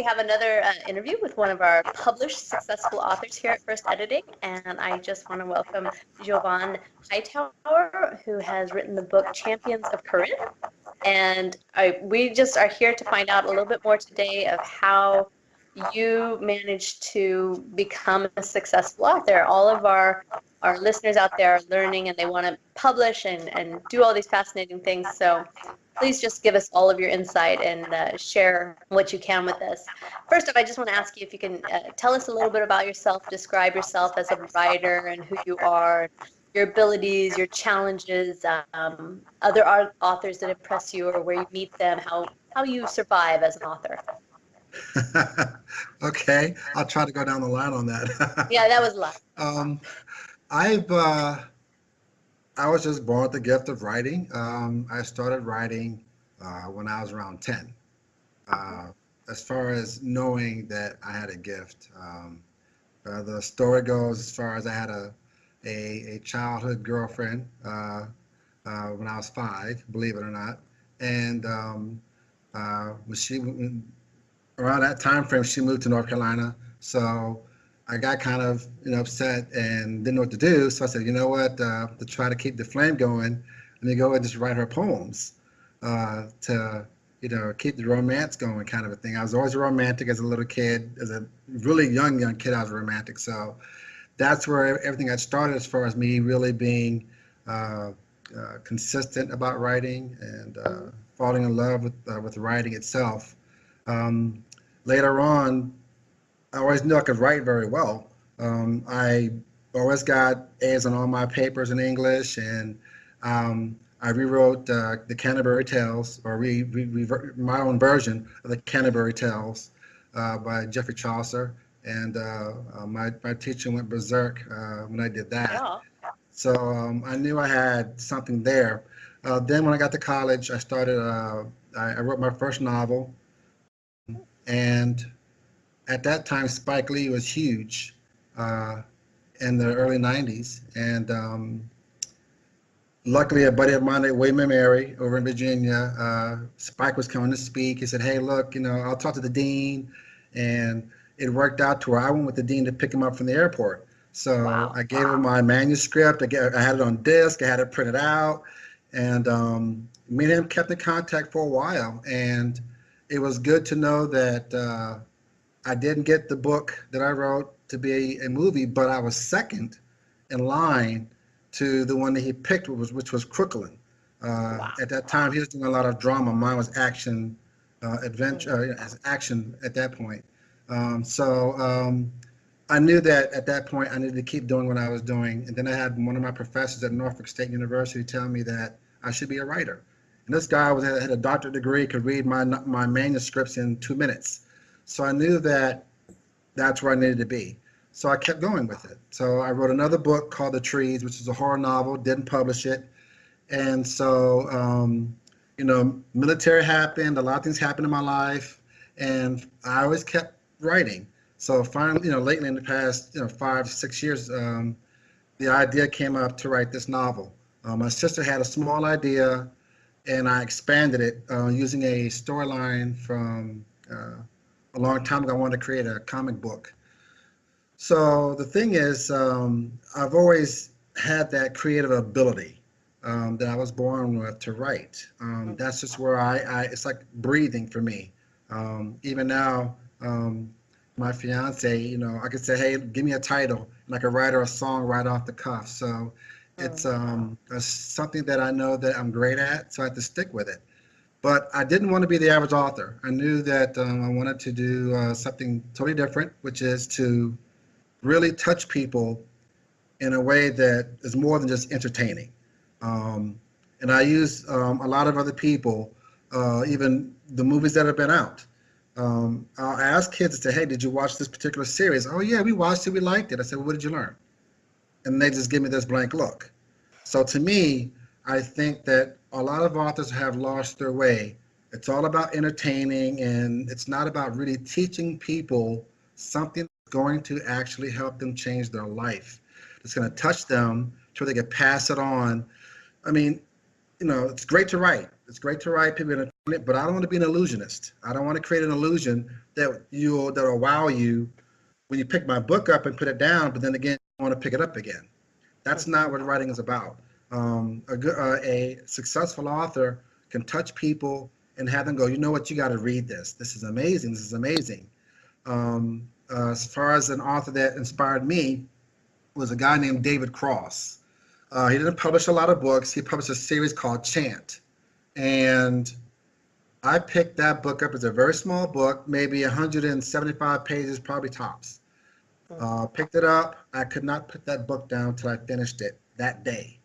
have another interview with one of our published successful authors here at First Editing, and I just want to welcome Jovan Hightower, who has written the book Champions of Corinth. And we just are here to find out a little bit more today of how you managed to become a successful author. All of our listeners out there are learning and they want to publish and do all these fascinating things. So please just give us all of your insight and share what you can with us. First off, I just want to ask you if you can tell us a little bit about yourself, describe yourself as a writer and who you are, your abilities, your challenges, other authors that impress you or where you meet them, how you survive as an author. Okay, I'll try to go down the line on that. Yeah, that was a lot. I was just born with the gift of writing. I started writing when I was around 10. As far as knowing that I had a gift, the story goes as far as I had a childhood girlfriend when I was 5, believe it or not, and around that time frame, she moved to North Carolina. So I got kind of upset and didn't know what to do. So I said, you know what, to try to keep the flame going, let me go and just write her poems to keep the romance going, kind of a thing. I was always a romantic as a little kid. As a really young kid, I was a romantic. So that's where everything got started, as far as me really being consistent about writing and falling in love with writing itself. Later on, I always knew I could write very well. I always got A's on all my papers in English, and I rewrote the Canterbury Tales, or my own version of the Canterbury Tales by Geoffrey Chaucer, and my teacher went berserk when I did that. Yeah. So I knew I had something there. Then when I got to college, I started. I wrote my first novel. And at that time, Spike Lee was huge in the early 90s. And luckily, a buddy of mine named William Mary over in Virginia, Spike was coming to speak. He said, hey, look, I'll talk to the dean. And it worked out to where I went with the dean to pick him up from the airport. So Wow. I gave him my manuscript. I had it on disc. I had it printed out. And me and him kept in contact for a while. And it was good to know that I didn't get the book that I wrote to be a movie, but I was second in line to the one that he picked, which was Crooklyn. Wow. At that time, he was doing a lot of drama. Mine was action, adventure, action at that point. So I knew that at that point I needed to keep doing what I was doing. And then I had one of my professors at Norfolk State University tell me that I should be a writer. And this guy had a doctorate degree, could read my manuscripts in 2 minutes. So I knew that that's where I needed to be. So I kept going with it. So I wrote another book called The Trees, which is a horror novel, didn't publish it. And so, military happened, a lot of things happened in my life, and I always kept writing. So finally, lately in the past, 5, 6 years, the idea came up to write this novel. My sister had a small idea, and I expanded it using a storyline from a long time ago. I wanted to create a comic book. So the thing is, I've always had that creative ability that I was born with to write. That's just where it's like breathing for me. Even now, my fiance, I could say, hey, give me a title, and I could write her a song right off the cuff. So it's something that I know that I'm great at, so I have to stick with it. But I didn't want to be the average author. I knew that I wanted to do something totally different, which is to really touch people in a way that is more than just entertaining. And I use a lot of other people, even the movies that have been out. I'll ask kids to say, hey, did you watch this particular series? Oh, yeah, we watched it. We liked it. I said, well, what did you learn? And they just give me this blank look. So to me, I think that a lot of authors have lost their way. It's all about entertaining, and it's not about really teaching people something that's going to actually help them change their life. It's going to touch them so they can pass it on. I mean, it's great to write. It's great to write, people are gonna turn it, but I don't want to be an illusionist. I don't want to create an illusion that'll wow you when you pick my book up and put it down, but then again, you want to pick it up again. That's not what writing is about. A successful author can touch people and have them go, you know what, you got to read this. This is amazing. This is amazing. As far as an author that inspired me was a guy named David Cross. He didn't publish a lot of books. He published a series called Chant. And I picked that book up as a very small book, maybe 175 pages, probably tops. Picked it up. I could not put that book down until I finished it that day.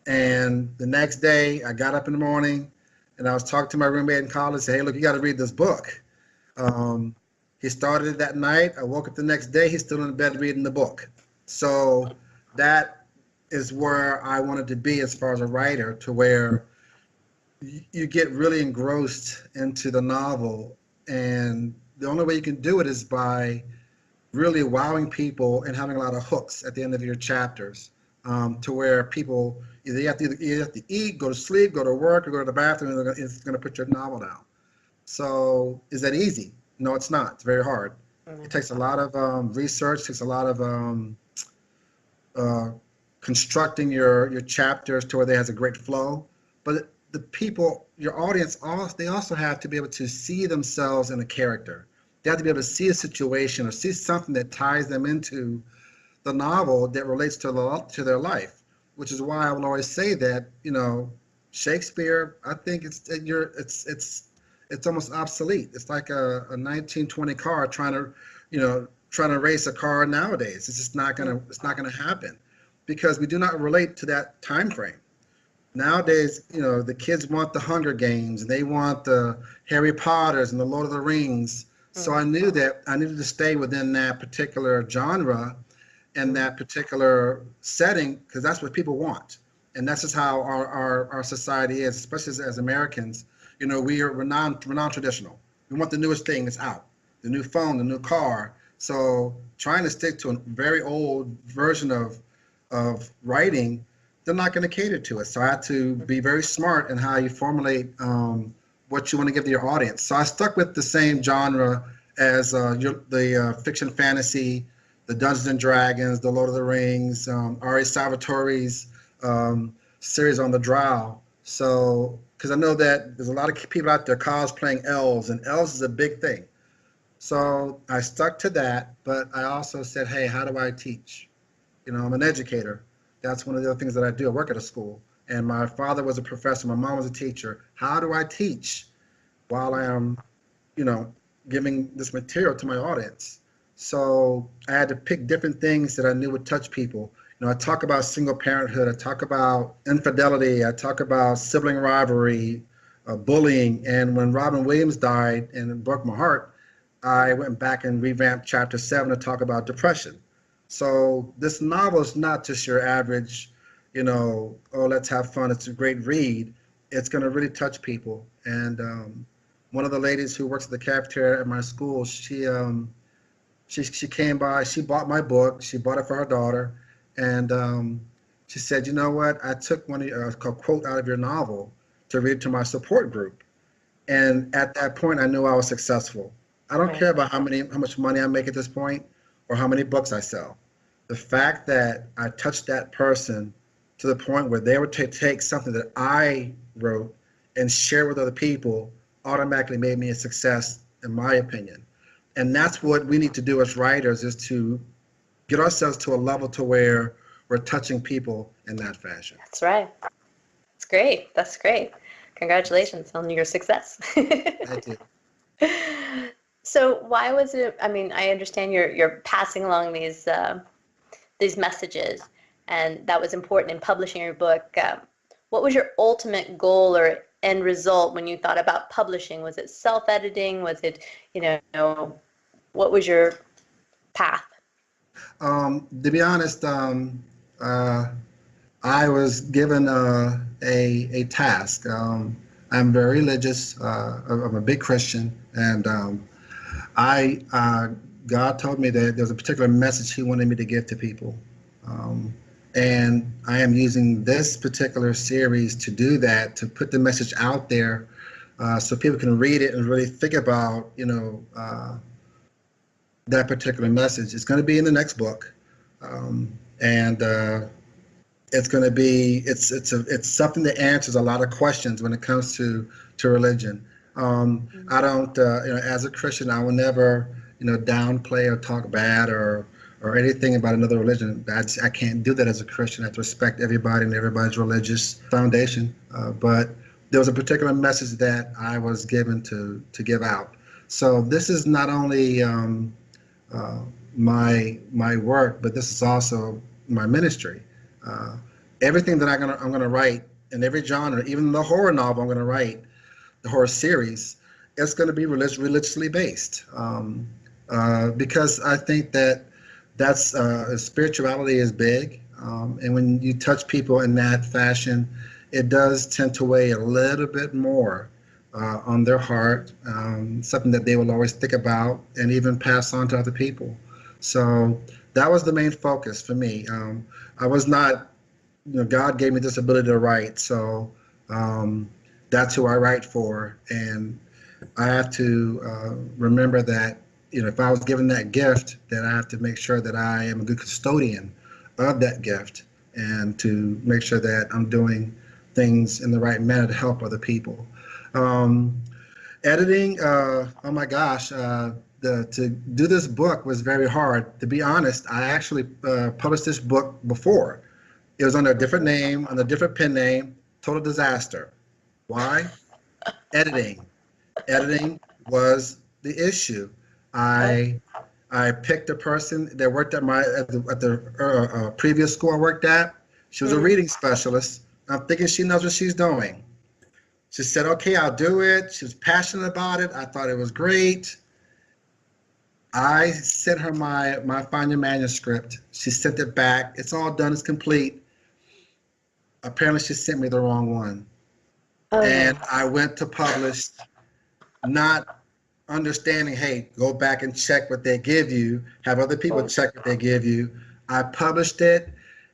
And the next day, I got up in the morning and I was talking to my roommate in college, say, hey, look, you got to read this book. He started it that night. I woke up the next day, he's still in bed reading the book. So that is where I wanted to be as far as a writer, to where you get really engrossed into the novel. And the only way you can do it is by really wowing people and having a lot of hooks at the end of your chapters, to where people either you have to eat, go to sleep, go to work, or go to the bathroom, and it's going to put your novel down. So is that easy? No, it's not. It's very hard. It takes a lot of research, takes a lot of constructing your chapters to where they has a great flow. But the people, your audience, they also have to be able to see themselves in a character. They have to be able to see a situation or see something that ties them into the novel that relates to their life, which is why I will always say that, Shakespeare, I think it's almost obsolete. It's like a 1920 car trying to race a car nowadays. It's just not gonna happen, because we do not relate to that time frame. Nowadays, the kids want the Hunger Games, and they want the Harry Potters and the Lord of the Rings. So I knew that I needed to stay within that particular genre and that particular setting, because that's what people want. And that's just how our society is, especially as Americans. We're non-traditional. We want the newest thing that's out, the new phone, the new car. So trying to stick to a very old version of writing, they're not going to cater to it. So I had to be very smart in how you formulate what you want to give to your audience. So I stuck with the same genre as the fiction fantasy, the Dungeons and Dragons, the Lord of the Rings, R.A. Salvatore's series on the Drow. So, because I know that there's a lot of people out there cosplaying elves, and elves is a big thing. So I stuck to that, but I also said, hey, how do I teach? I'm an educator. That's one of the other things that I do. I work at a school, and my father was a professor. My mom was a teacher. How do I teach while I am, giving this material to my audience? So I had to pick different things that I knew would touch people. I talk about single parenthood. I talk about infidelity. I talk about sibling rivalry, bullying. And when Robin Williams died and it broke my heart, I went back and revamped chapter 7 to talk about depression. So this novel is not just your average, oh, let's have fun, it's a great read. It's going to really touch people. And one of the ladies who works at the cafeteria at my school, she came by, she bought my book, she bought it for her daughter, and she said, you know what, I took one of a quote out of your novel to read to my support group. And at that point, I knew I was successful. I don't care about how much money I make at this point or how many books I sell. The fact that I touched that person to the point where they were to take something that I wrote and share with other people automatically made me a success, in my opinion. And that's what we need to do as writers, is to get ourselves to a level to where we're touching people in that fashion. That's right. That's great. That's great. Congratulations on your success. Thank you. So why was it, I understand you're passing along these messages, and that was important in publishing your book. What was your ultimate goal or end result when you thought about publishing? Was it self-editing? Was it, what was your path? To be honest, I was given a task. I'm very religious. I'm a big Christian, and God told me that there was a particular message He wanted me to give to people, And I am using this particular series to do that, to put the message out there, so people can read it and really think about, that particular message. It's going to be in the next book, and it's going to be it's something that answers a lot of questions when it comes to religion. I don't, as a Christian, I will never, downplay or talk bad or anything about another religion. I can't do that as a Christian. I have to respect everybody and everybody's religious foundation. But there was a particular message that I was given to give out. So this is not only my work, but this is also my ministry. Everything that I'm gonna write in every genre, even the horror novel I'm gonna write, the horror series, it's gonna be religiously based, because I think that's spirituality is big, and when you touch people in that fashion, it does tend to weigh a little bit more on their heart, something that they will always think about and even pass on to other people. So that was the main focus for me. I was not, God gave me this ability to write, so that's who I write for, and I have to remember that, if I was given that gift, then I have to make sure that I am a good custodian of that gift, and to make sure that I'm doing things in the right manner to help other people. Editing, oh my gosh, to do this book was very hard. To be honest, I actually published this book before. It was under a different name, under a different pen name, total disaster. Why? Editing. Editing was the issue. I picked a person that worked at the previous school I worked at. She was a reading specialist. I'm thinking she knows what she's doing. She said, okay, I'll do it. She was passionate about it. I thought it was great. I sent her my final manuscript. She sent it back. It's all done. It's complete. Apparently, she sent me the wrong one. Oh. And I went to publish, not understanding, hey, go back and check what they give you. Have other people check what they give you. I published it.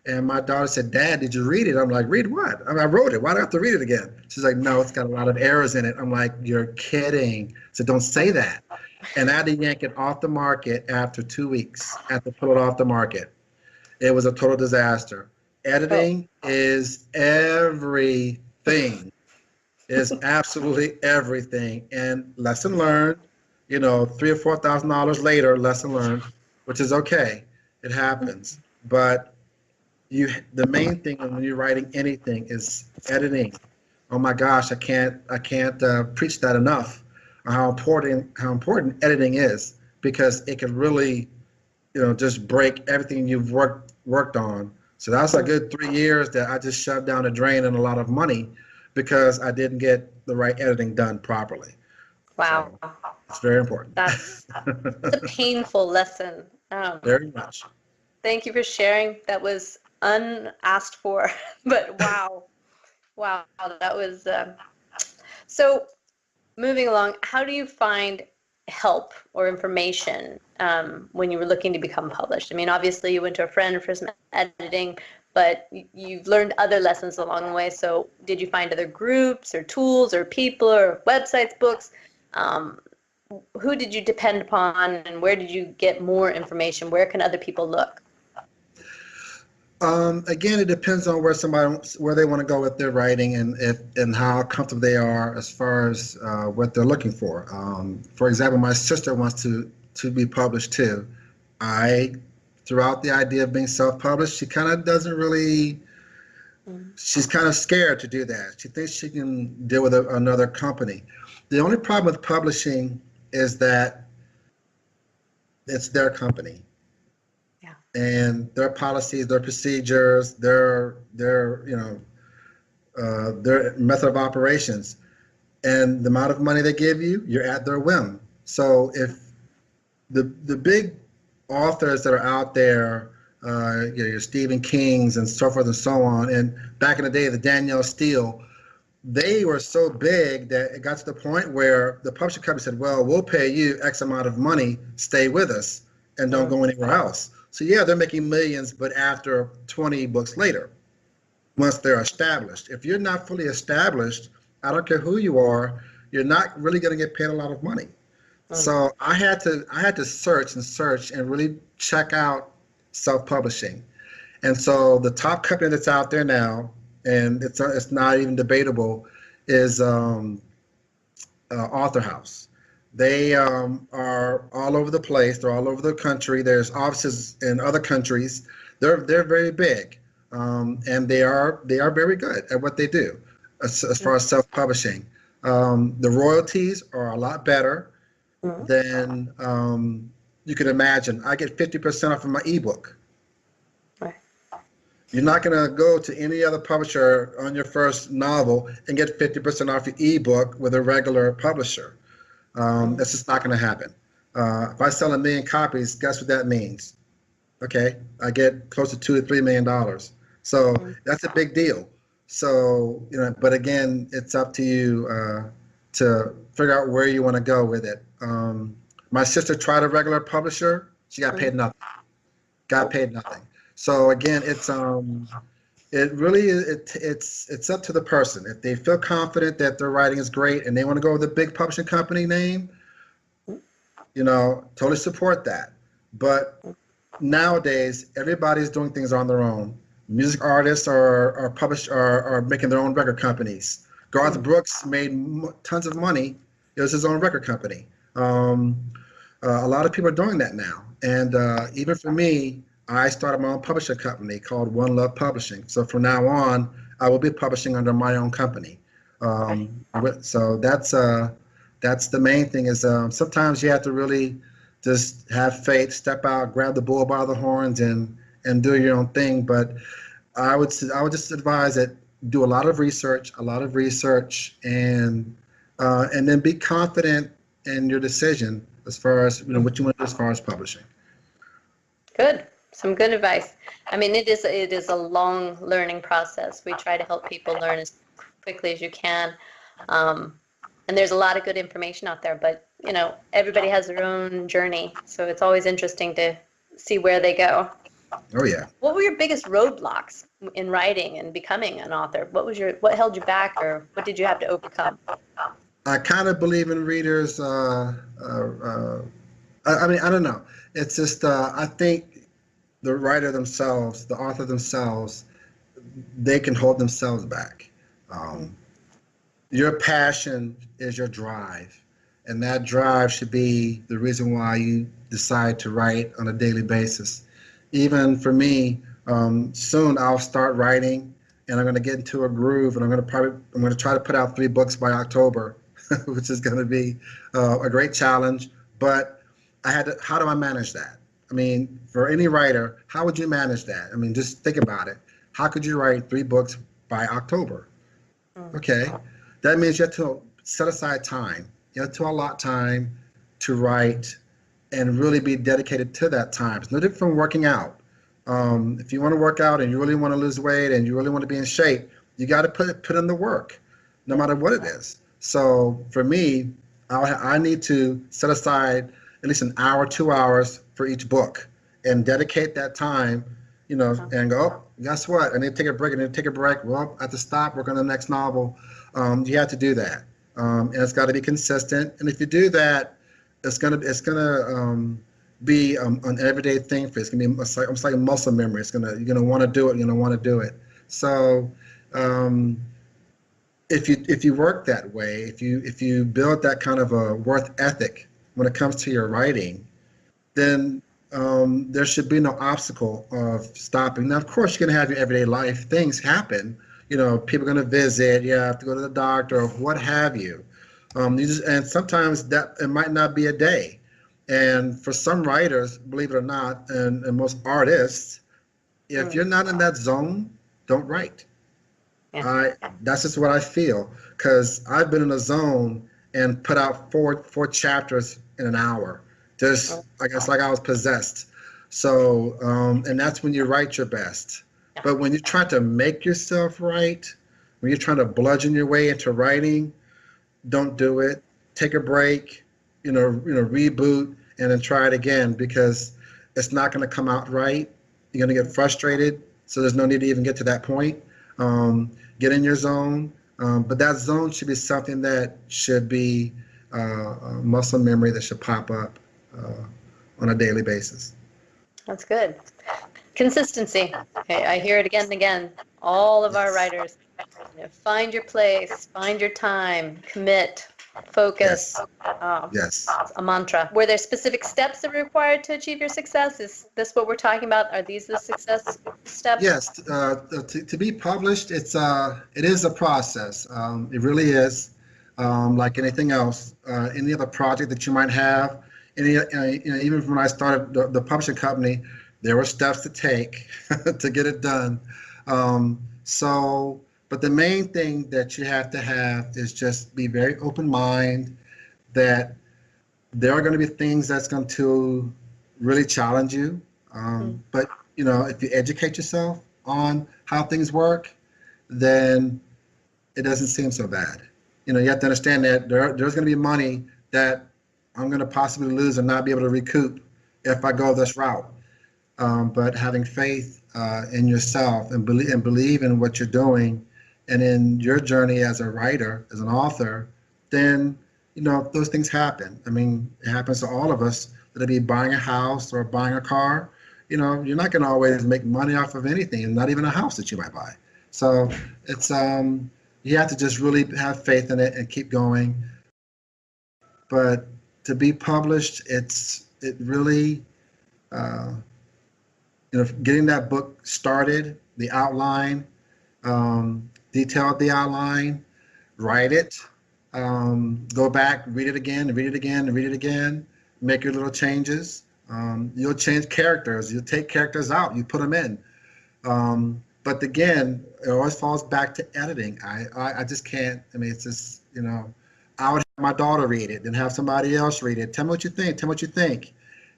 And my daughter said, Dad, did you read it? I'm like, read what? I wrote it. Why do I have to read it again? She's like, no, it's got a lot of errors in it. I'm like, you're kidding. So don't say that. And I had to yank it off the market after 2 weeks. I had to pull it off the market. It was a total disaster. Editing is everything. It's absolutely everything. And lesson learned, $3,000 or $4,000 later, lesson learned, which is okay. It happens. But the main thing when you're writing anything is editing. Oh my gosh, I can't preach that enough. How important editing is, because it can really, just break everything you've worked on. So that's a good 3 years that I just shoved down the drain and a lot of money because I didn't get the right editing done properly. Wow, so it's very important. That's a painful lesson. Very much. Thank you for sharing. That was unasked for, but wow, that was so. Moving along, how do you find help or information when you were looking to become published? I mean, obviously you went to a friend for some editing, but you've learned other lessons along the way. So did you find other groups or tools or people or websites, books? Who did you depend upon, and where did you get more information? Where can other people look? Again, it depends on where they want to go with their writing, and how comfortable they are as far as what they're looking for. For example, my sister wants to be published too. Throughout the idea of being self-published, she kind of doesn't really. She's kind of scared to do that. She thinks she can deal with another company. The only problem with publishing is that it's their company. And their policies, their procedures, their method of operations, and the amount of money they give you, you're at their whim. So if the big authors that are out there, your Stephen Kings and so forth and so on, and back in the day, the Danielle Steele, they were so big that it got to the point where the publishing company said, well, we'll pay you X amount of money, stay with us, and don't go anywhere else. So yeah, they're making millions, but after 20 books later, once they're established. If you're not fully established, I don't care who you are, you're not really going to get paid a lot of money. So I had to search and search and really check out self-publishing. And so the top company that's out there now, and it's not even debatable, is Author House. They are all over the place. They're all over the country. There's offices in other countries. They're very big, and they are very good at what they do as far as self-publishing. The royalties are a lot better than you can imagine. I get 50% off of my ebook. Right. You're not going to go to any other publisher on your first novel and get 50% off your ebook with a regular publisher. That's just not going to happen. If I sell 1 million copies, guess what that means? Okay, I get close to $2 to $3 million. So that's a big deal. So, but again, it's up to you to figure out where you want to go with it. My sister tried a regular publisher. She got paid nothing. Got paid nothing. So again, it's up to the person. If they feel confident that their writing is great and they want to go with a big publishing company name, totally support that. But nowadays, everybody's doing things on their own. Music artists are making their own record companies. Garth Brooks made tons of money. It was his own record company. A lot of people are doing that now. And even for me, I started my own publishing company called One Love Publishing. So from now on, I will be publishing under my own company. So that's the main thing is sometimes you have to really just have faith, step out, grab the bull by the horns and do your own thing. But I would just advise that do a lot of research, and then be confident in your decision as far as what you want to do as far as publishing. Good. Some good advice. I mean, it is a long learning process. We try to help people learn as quickly as you can. And there's a lot of good information out there, but everybody has their own journey. So it's always interesting to see where they go. Oh yeah. What were your biggest roadblocks in writing and becoming an author? What held you back, or what did you have to overcome? I kind of believe in readers. I mean, I don't know. It's just I think the writer themselves, the author themselves, they can hold themselves back. Your passion is your drive, and that drive should be the reason why you decide to write on a daily basis. Even for me, soon I'll start writing, and I'm going to get into a groove, and I'm going to try to put out 3 books by October, which is going to be a great challenge. But how do I manage that? I mean, for any writer, how would you manage that? I mean, just think about it. How could you write 3 books by October? Okay, that means you have to set aside time. You have to allot time to write and really be dedicated to that time. It's no different from working out. If you want to work out and you really want to lose weight and you really want to be in shape, you got to put in the work, no matter what it is. So for me, I need to set aside at least an hour, 2 hours for each book and dedicate that time, and go, oh, guess what? I need to take a break. Well, I have to stop, work on the next novel. You have to do that. And it's got to be consistent. And if you do that, it's gonna be an everyday thing for you. It's gonna be almost like a muscle memory. You're gonna want to do it. You're gonna want to do it. So if you work that way, if you build that kind of a work ethic when it comes to your writing, then there should be no obstacle of stopping. Now, of course, you're gonna have your everyday life. Things happen. People are gonna visit. You have to go to the doctor or what have you. And sometimes that it might not be a day. And for some writers, believe it or not, and most artists, if you're not in that zone, don't write. Yeah. That's just what I feel, because I've been in a zone and put out four chapters in an hour. Just I guess like I was possessed. So and that's when you write your best. But when you're trying to make yourself write, when you're trying to bludgeon your way into writing, don't do it. Take a break, reboot, and then try it again, because it's not going to come out right. You're going to get frustrated. So there's no need to even get to that point. Get in your zone. But that zone should be something that should be muscle memory that should pop up on a daily basis. That's good. Consistency. Okay, I hear it again and again. All of our writers, find your place, find your time, commit, focus. Yes. A mantra. Were there specific steps that were required to achieve your success? Is this what we're talking about? Are these the success steps? Yes. To be published, it is a process. It really is. Like anything else, any other project that you might have, even when I started the publishing company, there were steps to take to get it done. But the main thing that you have to have is just be very open mind that there are going to be things that's going to really challenge you. But if you educate yourself on how things work, then it doesn't seem so bad. You have to understand that there's going to be money that I'm going to possibly lose and not be able to recoup if I go this route. But having faith in yourself and believe in what you're doing and in your journey as a writer, as an author, then those things happen. I mean, it happens to all of us. That'll be buying a house or buying a car. You're not going to always make money off of anything, and not even a house that you might buy. So it's you have to just really have faith in it and keep going. But to be published, it really getting that book started, the outline, detail the outline, write it, go back, read it again, read it again, and read it again, make your little changes. You'll change characters. You'll take characters out. You put them in. But again, it always falls back to editing. I just can't. I mean, it's just, I would have my daughter read it, then have somebody else read it. Tell me what you think. Tell me what you think.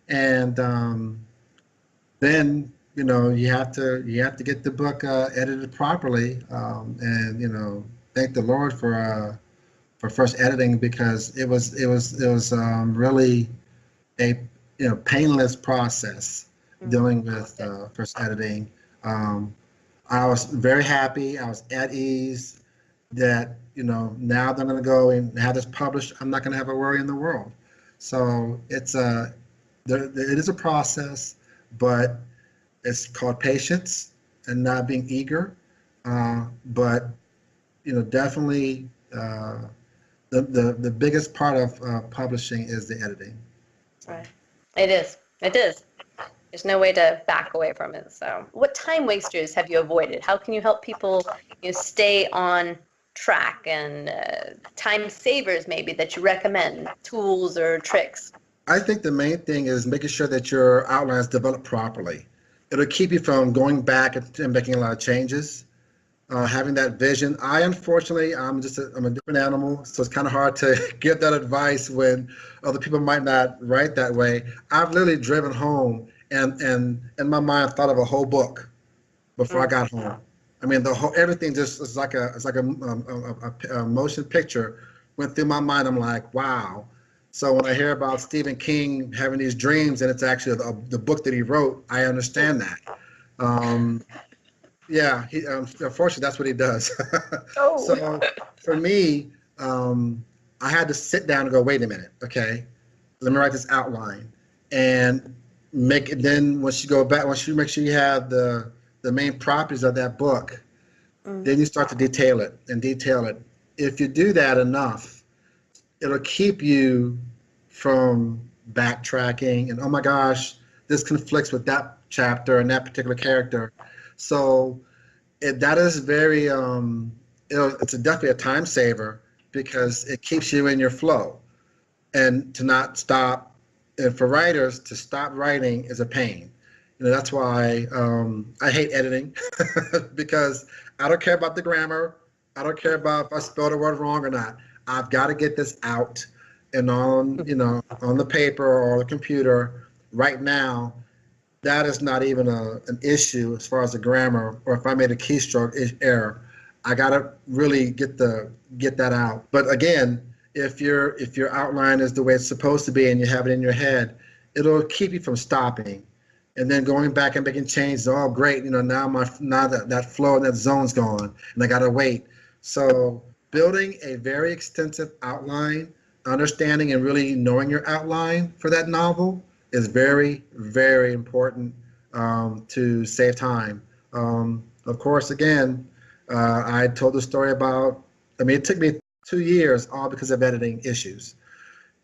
And then you have to get the book edited properly. And thank the Lord for first editing, because it was really a painless process dealing with first editing. I was very happy. I was at ease that now that I'm going to go and have this published, I'm not going to have a worry in the world. So it is a process, but it's called patience and not being eager. But definitely the biggest part of publishing is the editing. Right. It is. There's no way to back away from it. So what time wasters have you avoided? How can you help people stay on track, and time savers maybe that you recommend, tools or tricks? I think the main thing is making sure that your outline is developed properly. It'll keep you from going back and making a lot of changes. Having that vision. Unfortunately, I'm a different animal, so it's kind of hard to give that advice when other people might not write that way. I've literally driven home and in my mind thought of a whole book before I got home. I mean, everything just is like a motion picture went through my mind. I'm like, wow. So when I hear about Stephen King having these dreams and it's actually the book that he wrote, I understand that. Yeah, unfortunately, that's what he does. Oh. So for me, I had to sit down and go, wait a minute, okay, let me write this outline and make it. Then once you make sure you have the main properties of that book, then you start to detail it. If you do that enough, it'll keep you from backtracking and, oh my gosh, this conflicts with that chapter and that particular character. So that is very, it's definitely a time saver, because it keeps you in your flow, and to not stop. And for writers, to stop writing is a pain. That's why I hate editing because I don't care about the grammar. I don't care about if I spelled a word wrong or not. I've got to get this out and on the paper or the computer right now. That is not even an issue as far as the grammar, or if I made a keystroke error, I gotta really get that out. But again, if your outline is the way it's supposed to be and you have it in your head, it'll keep you from stopping. and then going back and making changes. Oh, great! Now that flow and that zone's gone, and I gotta wait. So building a very extensive outline, understanding and really knowing your outline for that novel is very, very important to save time. Of course, again, I told the story about. I mean, it took me 2 years, all because of editing issues.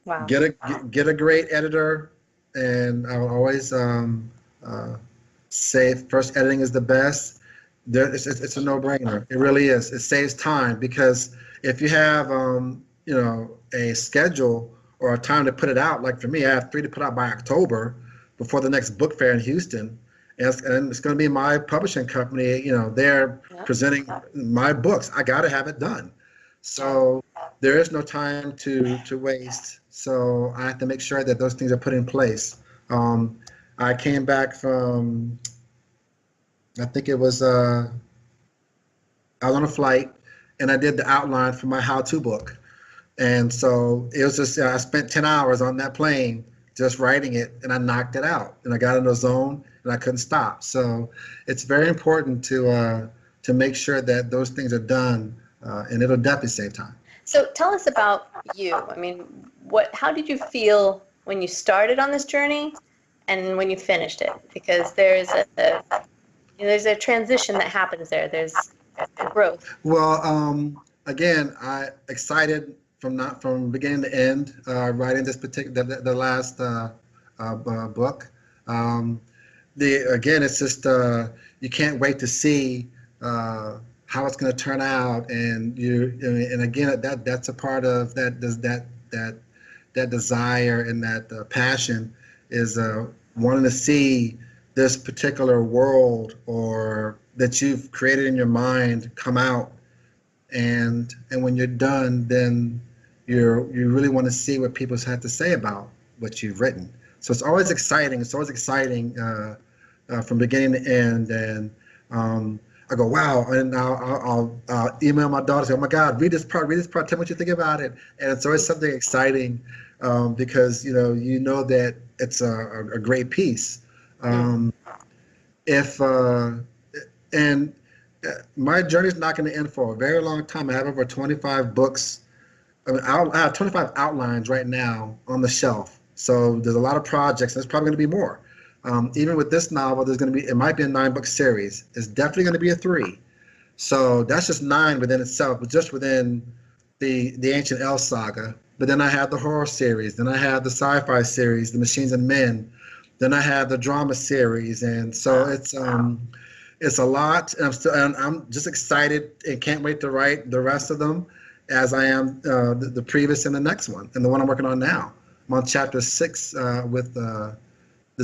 Wow. Get a great editor, and I will always uh, say first editing is the best. It's a no-brainer. It really is. It saves time because if you have a schedule or a time to put it out, like for me, I have 3 to put out by October before the next book fair in Houston, and it's going to be my publishing company. They're presenting my books. I got to have it done. So there is no time to waste. So I have to make sure that those things are put in place. I came back from, I think it was, I was on a flight and I did the outline for my how-to book. And so it was just, I spent 10 hours on that plane just writing it, and I knocked it out. And I got in a zone and I couldn't stop. So it's very important to make sure that those things are done, and it'll definitely save time. So tell us about you. I mean, how did you feel when you started on this journey and when you finished it? Because there's a transition that happens there. There's growth. Well, again, I excited from beginning to end, writing this particular the last book. Again, it's just you can't wait to see how it's going to turn out, and again, that's a part of that desire and that passion is wanting to see this particular world or that you've created in your mind come out, and when you're done, then you really want to see what people have to say about what you've written. So it's always exciting. It's always exciting from beginning to end, and I go, wow, and I'll email my daughter, say, oh my God, read this part, tell me what you think about it. And it's always something exciting because you know that it's a great piece. My journey is not going to end for a very long time. I have over 25 books. I have 25 outlines right now on the shelf. So there's a lot of projects. There's probably going to be more. Even with this novel, it might be a 9-book series. It's definitely going to be a 3. So that's just 9 within itself, but just within the Ancient Elf saga. But then I have the horror series. Then I have the sci-fi series, The Machines and Men. Then I have the drama series. And so it's a lot. And I'm just excited and can't wait to write the rest of them, as I am the previous and the next one, and the one I'm working on now. I'm on chapter 6 with the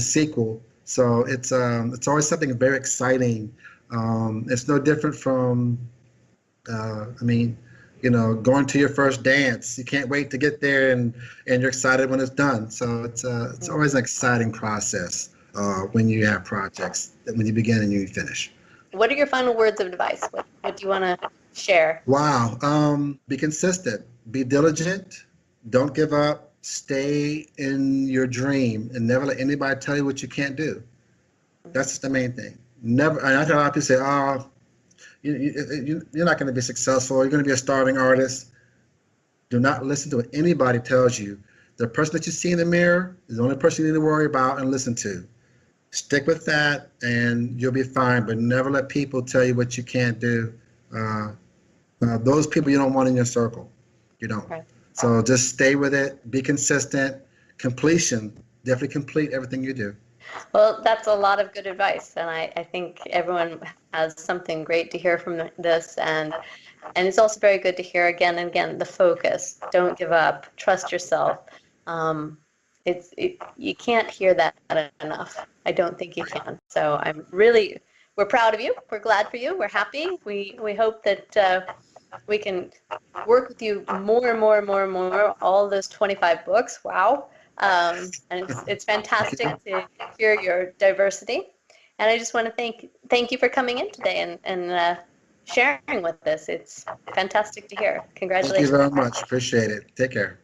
sequel. So it's always something very exciting. It's no different from, going to your first dance. You can't wait to get there, and you're excited when it's done. So it's always an exciting process when you have projects, when you begin and you finish. What are your final words of advice? What do you want to share? Wow. Be consistent. Be diligent. Don't give up. Stay in your dream and never let anybody tell you what you can't do. That's the main thing. Never. And I hear a lot of people say, "Oh, you're not going to be successful. You're going to be a starving artist." Do not listen to what anybody tells you. The person that you see in the mirror is the only person you need to worry about and listen to. Stick with that, and you'll be fine. But never let people tell you what you can't do. Those people you don't want in your circle. You don't. Right. So just stay with it. Be consistent. Completion. Definitely complete everything you do. Well, that's a lot of good advice, and I think everyone has something great to hear from this, and it's also very good to hear again and again the focus. Don't give up. Trust yourself. You can't hear that enough. I don't think you can. So we're proud of you. We're glad for you. We're happy. We hope that we can work with you more and more and more and more. All those 25 books. Wow. And it's fantastic to hear your diversity. And I just want to thank you for coming in today and sharing with us. It's fantastic to hear. Congratulations. Thank you very much. Appreciate it. Take care.